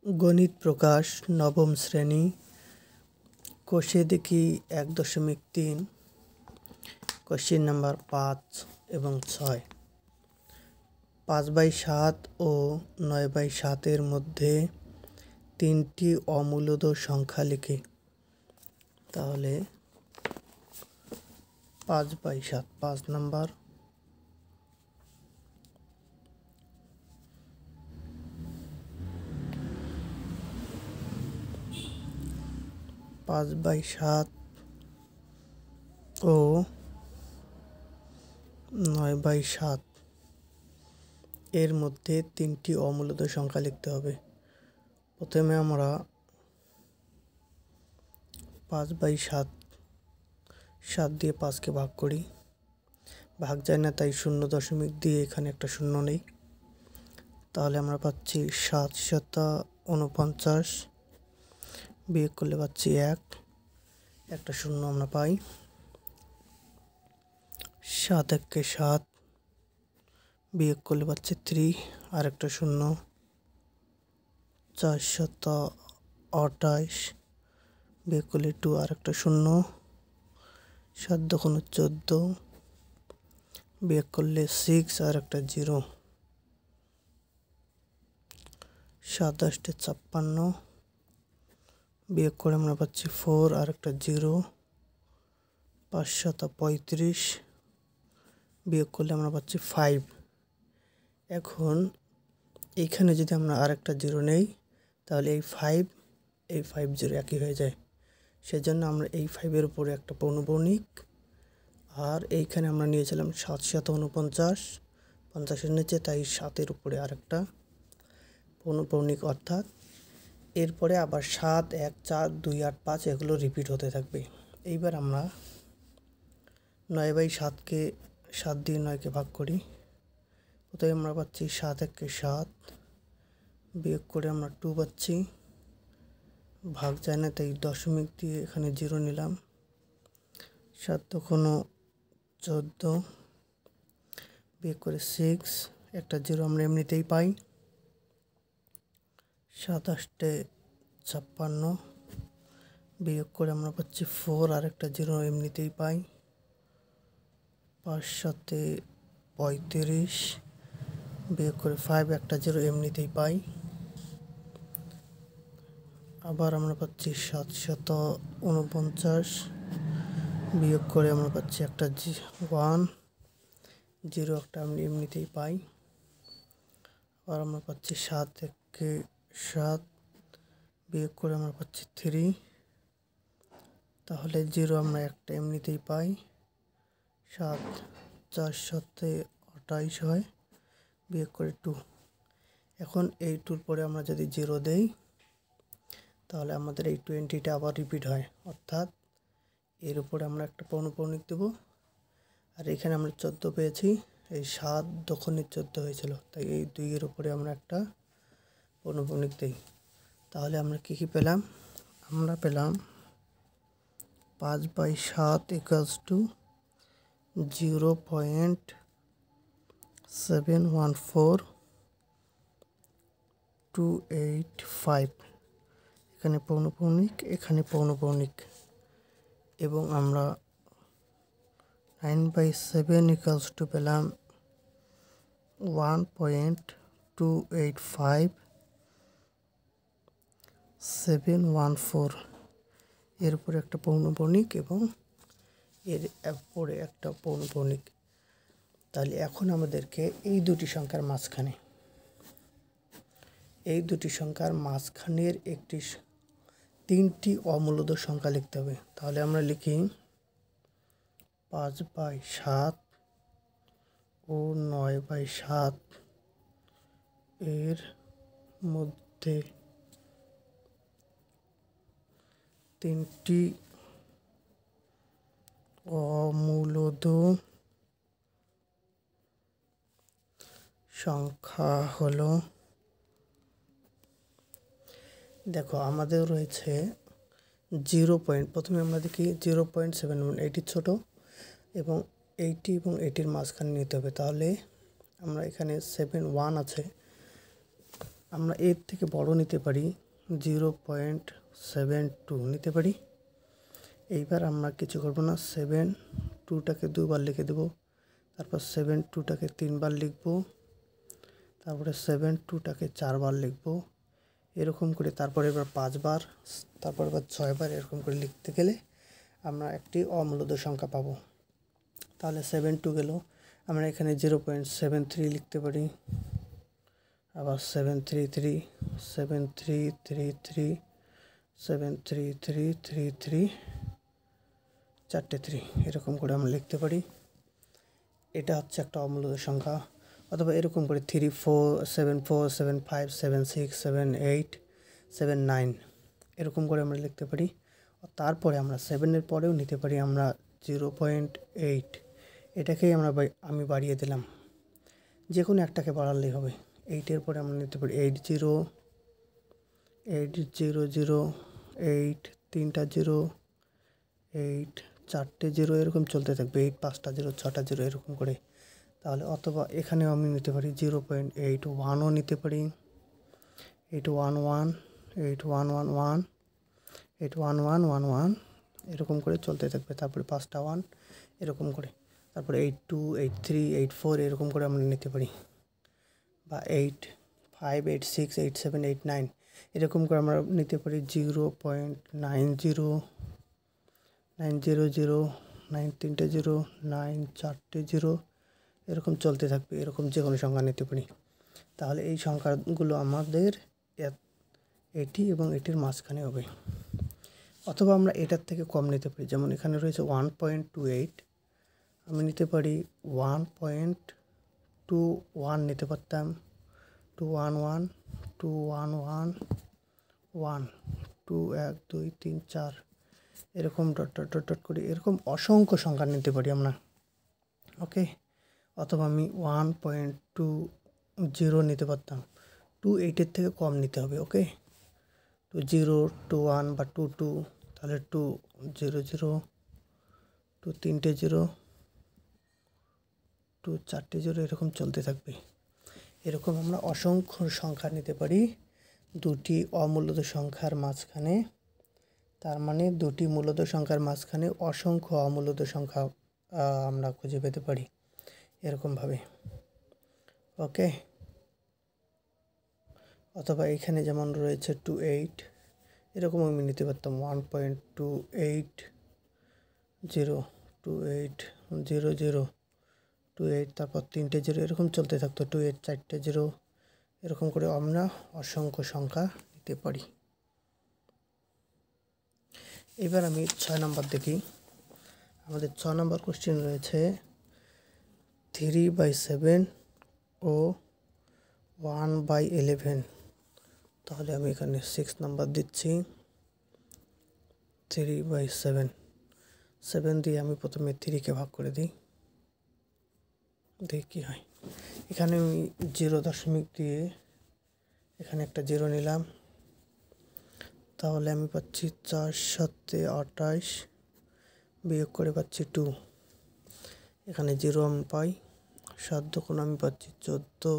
গণিত প্রকাশ নবম শ্রেণী কোষে দেখি ১.৩ কোশ্চেন নাম্বার ৫ এবং ৬। ৫/৭ ও ৯/৭ এর মধ্যে ৩টি অমূলদ সংখ্যা লিখি। তাহলে ৫/৭ ৫ নাম্বার, ৫/৭ ও ৯/৭ এর মধ্যে ৩টি অমূলদ সংখ্যা লিখতে হবে। প্রথমে আমরা ৫/৭ 7 দিয়ে ৫কে ভাগ করি। ভাগ যায় না, তাই 0.0 দিয়ে এখানে একটা শূন্য নেই। তাহলে আমরা পাচ্ছি ৭/৪৯ বিয়োগ করলে পাচ্ছি ১, একটা শূন্য আমরা পাই। ৭/১ 7 বিয়োগ করলে পাচ্ছি ৩, আর একটা শূন্য। ৪/২৮ বিয়োগ করলে 2, আর একটা শূন্য। ৭/২ 14 বিয়োগ করলে 6, আর একটা 0। ৭/৮ 56 বিয়োগ করে আমরা পাচ্ছি 4, আর একটা 0। ৫/৭ 35 বিয়োগ করলে আমরা পাচ্ছি 5। এখন এইখানে যদি আমরা আরেকটা 0 নেই, তাহলে এই 5 0 একই হয়ে যায়। সেজন্য আমরা এই 5-এর উপরে একটা পৌনঃপুনিক, আর এইখানে আমরা নিয়েছিলাম ৭/৪৯ 50-এর নিচে, তাই 7-এর উপরে আরেকটা পৌনঃপুনিক, অর্থাৎ এরপরে আবার 7 1 4 2 8 5 এগুলো রিপিট হতে থাকবে। এইবার আমরা ৯/৭কে 7 দিয়ে 9কে ভাগ করি। প্রথমে আমরা পাচ্ছি ৭/১ 7 বিয়োগ করে আমরা 2 পাচ্ছি। ভাগ যায় না, তাই দশমিক দিয়ে এখানে 0 নিলাম। ৭/২ 14 বিয়োগ করে 6, একটা 0 আমরা এমনিতেই পাই। ৭/৮ 56 বিয়োগ করে আমরা পাচ্ছি 4, আর একটা 0 এমনিতেই পাই। ৫/৭ 35 বিয়োগ করে 5, একটা 0 এমনিতেই পাই। আবার আমরা পাচ্ছি ৭/৪৯ বিয়োগ করে আমরা পাচ্ছি একটা 1, 0 একটা আমরা এমনিতেই পাই। আবার আমরা পাচ্ছি ৭/১ 7 বিয়োগ করে আমরা পাচ্ছি 3, তাহলে 0 আমরা একটা এমনিতেই পাই। ৭/৪ 28 হয় বিয়োগ করে 2। এখন এই 2-র পরে আমরা যদি 0 দেই, তাহলে আমাদের এই 20টা আবার রিপিট হয়, অর্থাৎ এর উপরে আমরা একটা পৌনঃপুনিক দেব। আর এখানে আমরা 14 পেয়েছি, এই 7/২ 14 হয়েছিল, তাই এই 2-এর উপরে আমরা একটা পৌনঃপুনিক দিই। তাহলে আমরা কি পেলাম? আমরা পেলাম ৫/৭ = 0.714285। এখানে পৌনঃপুনিক, এখানে পৌনঃপুনিক। এবং আমরা 9/7 পেলাম 1.285714। এর উপরে একটা পৌনঃপুনিক এবং এর উপরে একটা পৌনঃপুনিক। তাহলে এখন আমাদেরকে এই দুটি সংখ্যার মাঝখানের 3টি অমূলদ সংখ্যা লিখতে হবে। তাহলে আমরা লিখি ৫/৭ ও ৯/৭ এর মধ্যে 3টি অমূলদ সংখ্যা হলো, দেখো আমাদের রয়েছে 0 পয়েন্ট। প্রথমে আমরা দেখি 0.71, এটি ছোট এবং 80 এবং 80-র মাঝখানে নিতে হবে। তাহলে আমরা এখানে 71 আছে, আমরা এর থেকে বড় নিতে পারি, 0.72 নিতে পারি। এইবার আমরা কিছু করব না, 7.2টাকে 2বার লিখে দেব, তারপর 7.2টাকে 3বার লিখব, তারপরে 7.2টাকে 4বার লিখব, এরকম করে তারপরে এবার 5বার, তারপর এবার 6বার, এরকম করে লিখতে গেলে আমরা একটি অমূলদ সংখ্যা পাবো। তাহলে 7.2 গেল, আমরা এখানে 0.73 লিখতে পারি, আবার 733, 7333, 73333, 4টে 3, এরকম করে আমরা লিখতে পারি। এটা হচ্ছে একটা অমূলদ সংখ্যা। অথবা এরকম করে 3 4 7 4 7 5 7 6 7 8 7 9, এরকম করে আমরা লিখতে পারি। তারপরে আমরা 7-এর পরেও নিতে পারি আমরা 0.8, এটাকেই আমি বাড়িয়ে দিলাম, যে কোনো একটাকে বাড়ালেই হবে। 8-এর পরে আমরা নিতে পারি 80, 800, 8, 3টা 0, 8, 4টে 0, এরকম চলতে থাকবে, 8, 5টা 0, 6টা 0, এরকম করে। তাহলে অথবা এখানেও আমি নিতে পারি 0.81ও নিতে পারি, 811, 8111, 81111, এরকম করে চলতে থাকবে। তারপরে 5টা 1, এরকম করে। তারপরে 82, 83, 84, এরকম করে আমরা নিতে পারি, বা 8, 5, 8, 6, 8, 7, 8, 9, এরকম করে আমরা নিতে পারি। 0.90, 900, 9, 3টে 0, 9, 4টে 0, এরকম চলতে থাকবে। এরকম যে কোনো সংখ্যা নিতে পারি। তাহলে এই সংখ্যাগুলো আমাদের এটি এবং এটির মাঝখানে হবে। অথবা আমরা এটার থেকে কম নিতে পারি, যেমন এখানে রয়েছে 1.28, আমি নিতে পারি 1.21 নিতে পারতাম, 211, 211, 1, 2, 1, 2, 3, 4, এরকম ডট ডট ডট ডট করে এরকম অসংখ্য সংখ্যা নিতে পারি আমরা। ওকে। অথবা আমি 1.20 নিতে পারতাম, 28-এর থেকে কম নিতে হবে। ওকে, 20, 21 বা 22, তাহলে 200, 2, 3টে 0, 2, 4টে 0, এরকম চলতে থাকবে। এরকম আমরা অসংখ্য সংখ্যা নিতে পারি দুটি অমূলদ সংখ্যার মাঝখানে। তার মানে দুটি মূলদ সংখ্যার মাঝখানে অসংখ্য অমূলদ সংখ্যা আমরা খুঁজে পেতে পারি এরকমভাবে। ওকে। অথবা এখানে যেমন রয়েছে 28, এরকম আমি নিতে পারতাম 1.28, 0, 28, 0, 0, 28, তারপর 3টে 0, এরকম চলতে থাকতো, 28, 4টে 0, এরকম করে আমরা অসংখ্য সংখ্যা নিতে পারি। এবার আমি 6 নম্বর দেখি। আমাদের 6 নম্বর কোশ্চেন রয়েছে 3/7 ও 1/11। তাহলে আমি এখানে 6 নম্বর দিচ্ছি। 3/7, 7 দিয়ে আমি প্রথমে 3কে ভাগ করে দিই, দেখি কী হয়। এখানে আমি 0 দিয়ে এখানে একটা 0 নিলাম, তাহলে আমি পাচ্ছি 4, 7, 28, বিয়োগ করে পাচ্ছি 2। এখানে 0 আমি পাই, 7 দুগুণ আমি পাচ্ছি 14,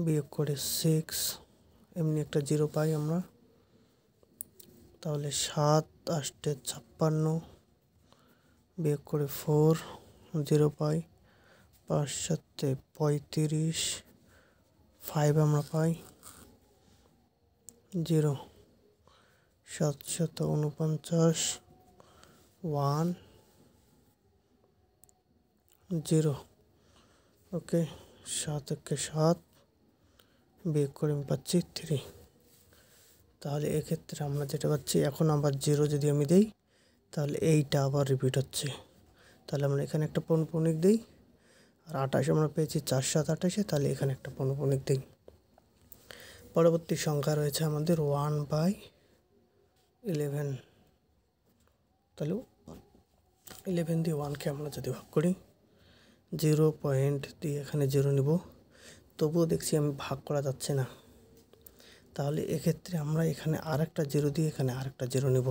বিয়োগ করে 6, এমনি একটা 0 পাই আমরা। তাহলে 7, 8, 56, বিয়োগ করে 4, 0 পাই, 5, 7, 35, 5 আমরা পাই, 0, 7, 7, 49, 1, 0। ওকে, 7 একে 7, বিয়োগ করে আমি পাচ্ছি 3। তাহলে এক্ষেত্রে আমরা যেটা পাচ্ছি, এখন আবার 0 যদি আমি দিই তাহলে এইটা আবার রিপিট হচ্ছে। তাহলে আমরা এখানে একটা পৌনঃপুনিক দিই, আর 28 আমরা পেয়েছি 4, 7, 28, তাহলে এখানে একটা পৌনঃপুনিক দিই। পরবর্তী সংখ্যা রয়েছে আমাদের 1/11। তাহলে 11 দিয়ে 1কে আমরা যদি ভাগ করি, 0 পয়েন্ট দিয়ে এখানে 0 নেব, তবুও দেখছি আমি ভাগ করা যাচ্ছে না। তাহলে এক্ষেত্রে আমরা এখানে আরেকটা 0 দিয়ে এখানে আরেকটা 0 নেব।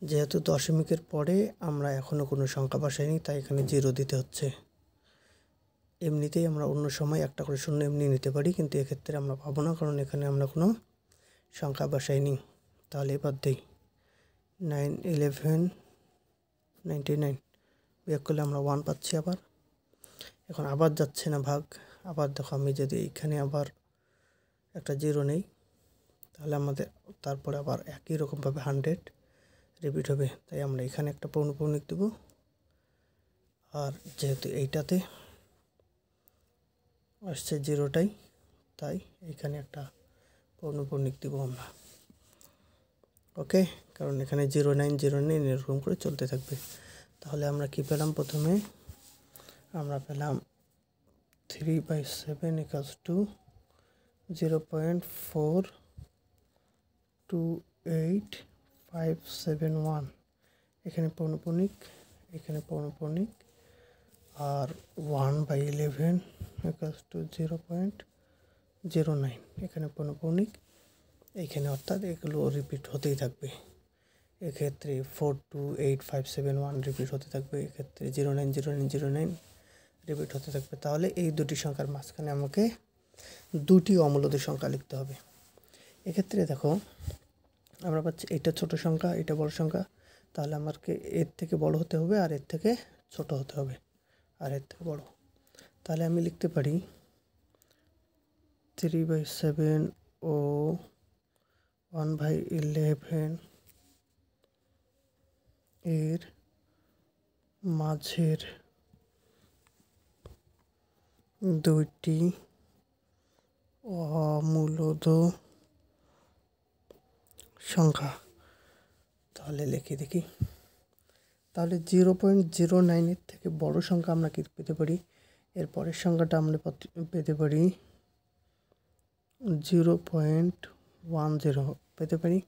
যেহেতু দশমিকের পরে আমরা এখনও কোনো সংখ্যা বসাইনি, তাই এখানে 0 দিতে হচ্ছে। এমনিতেই আমরা অন্য সময় একটা করে শূন্য এমনি নিতে পারি, কিন্তু এক্ষেত্রে আমরা পাবো না, কারণ এখানে আমরা কোনো সংখ্যা বসাইনি। তাহলে এবার দিই 9 11 99, বিয়োগ করলে আমরা 1 পাচ্ছি। এখন আবার যাচ্ছে না ভাগ। আবার দেখো, আমি যদি এইখানে আবার একটা 0 নেই, তাহলে আমাদের তারপরে আবার একই রকমভাবে 100 রিপিট হবে। তাই আমরা এখানে একটা পৌনঃপুনিক দেব, আর যেহেতু এইটাতে আসছে 0টাই, তাই এইখানে একটা পৌনঃপুনিক দেব আমরা। ওকে, কারণ এখানে 0909 এরকম করে চলতে থাকবে। তাহলে আমরা কি পেলাম? প্রথমে আমরা পেলাম 3/7 = 0.428571। এখানে পৌনঃপুনিক, এখানে পৌনঃপুনিক, আর 1/11 = 0.09, এখানে পৌনঃপুনিক, এইখানে, অর্থাৎ এগুলো রিপিট হতেই থাকবে। এক্ষেত্রে 428571 রিপিট হতে থাকবে, এক্ষেত্রে 090909 রিপিট হতে থাকবে। তাহলে এই দুটি সংখ্যার মাঝখানে আমাকে দুটি অমূলদের সংখ্যা লিখতে হবে। এক্ষেত্রে দেখো, আমরা পাচ্ছি এটা ছোট সংখ্যা, এটা বড় সংখ্যা। তাহলে আমাকে এর থেকে বড় হতে হবে, আর এর থেকে ছোট হতে হবে, আর এর থেকে বড়। তাহলে আমি লিখতে পারি 3/7 ও 1/11 এর মাঝের দুইটি অমূলদ সংখ্যা। তাহলে লিখে দেখি। তাহলে 0.09 থেকে বড় সংখ্যা আমরা কি পেতে পারি? এর পরের সংখ্যাটা আমরা পেতে পারি 0.10 পেতে পারি।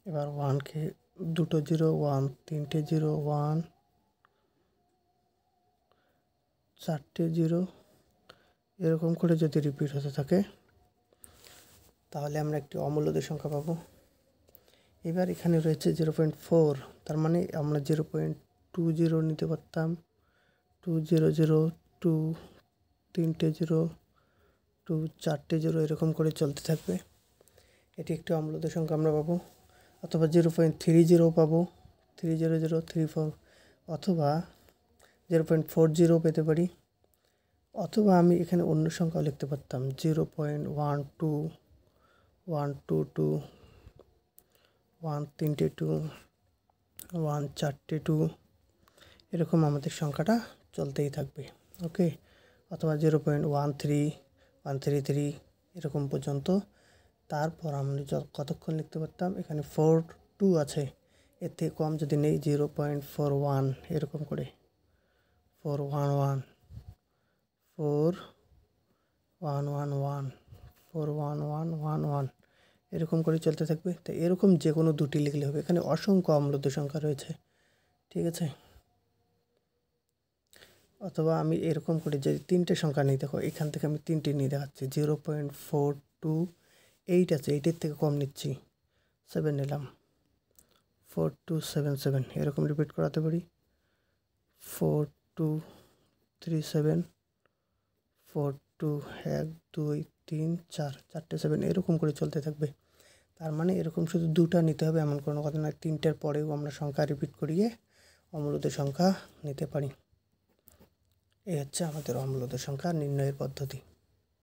এবার 1কে দুটো 0, 1 তিনটে 0, 1 চারটে 0, এরকম করে যদি রিপিট হতে থাকে, তাহলে আমরা একটি অমূলদের সংখ্যা পাবো। এবার এখানে রয়েছে 0.4, তার মানে আমরা 0.20 নিতে পারতাম, 200, 2 তিনটে 0, 2 চারটে 0, এরকম করে চলতে থাকবে। এটি একটি অমূলদের সংখ্যা আমরা পাবো। অথবা 0.30 পাবো, 30034, অথবা 0.40 পেতে পারি। অথবা আমি এখানে অন্য সংখ্যাও লিখতে পারতাম, 0.12, 122, 1 তিনটে 2, 1 চারটে 2, এরকম আমাদের সংখ্যাটা চলতেই থাকবে। ওকে, অথবা 0.13, 133, এরকম পর্যন্ত। তারপর আমরা কতক্ষণ লিখতে পারতাম? এখানে 42 আছে, এর থেকে কম যদি নেই 0.41, এরকম করে 411, 4111, 41111, এরকম করে চলতে থাকবে। তো এরকম যে কোনো দুটি লিখলে হবে। এখানে অসংখ্য অমূলদ সংখ্যা রয়েছে, ঠিক আছে। অথবা আমি এরকম করে যদি তিনটে সংখ্যা নিই, দেখো এখান থেকে আমি তিনটে নিয়ে দেখাচ্ছি। 0.428 আছে, 8-এর থেকে কম নিচ্ছি, 7 নিলাম, 4277, এরকম রিপিট করাতে পারি। 4237, 42, 1 2 3 4, চারটে 7, এরকম করে চলতে থাকবে। তার মানে এরকম শুধু দুটা নিতে হবে এমন কোনো কথা নয়, তিনটের পরেও আমরা সংখ্যা রিপিট করিয়ে অমূলদের সংখ্যা নিতে পারি। এই হচ্ছে আমাদের অমূলদের সংখ্যা নির্ণয়ের পদ্ধতি।